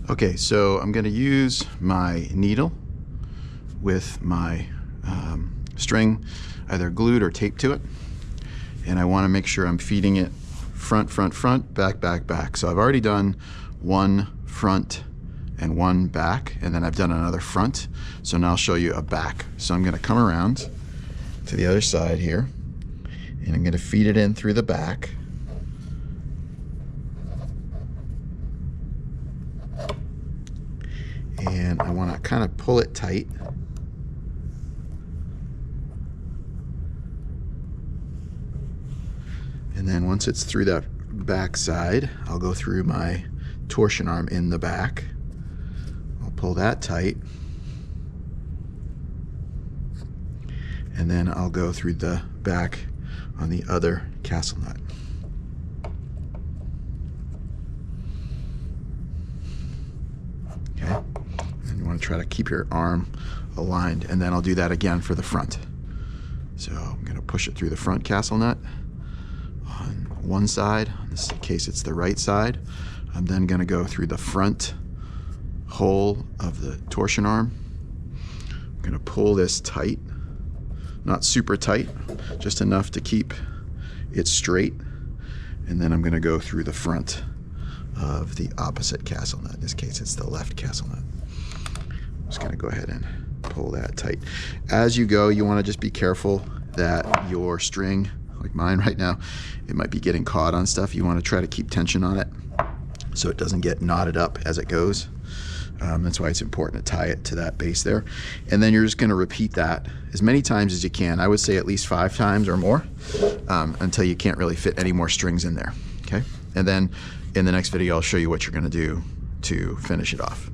Okay, so I'm going to use my needle with my string either glued or taped to it, and I want to make sure I'm feeding it front, front, front, back, back, back. So I've already done one front and one back, and then I've done another front. So now I'll show you a back. So I'm going to come around to the other side here, and I'm going to feed it in through the back. And I want to kind of pull it tight. And then once it's through that back side, I'll go through my torsion arm in the back. I'll pull that tight. And then I'll go through the back on the other castle nut. Okay. And you want to try to keep your arm aligned, and then I'll do that again for the front. So I'm going to push it through the front castle nut on one side. In this case, it's the right side. I'm then going to go through the front hole of the torsion arm. I'm going to pull this tight, not super tight, just enough to keep it straight. And then I'm going to go through the front of the opposite castle nut. In this case, it's the left castle nut. I'm just going to go ahead and pull that tight. As you go, you want to just be careful that your string, like mine right now, it might be getting caught on stuff. You want to try to keep tension on it so it doesn't get knotted up as it goes. That's why it's important to tie it to that base there. And then you're just going to repeat that as many times as you can. I would say at least 5 times or more until you can't really fit any more strings in there. Okay? And then in the next video, I'll show you what you're going to do to finish it off.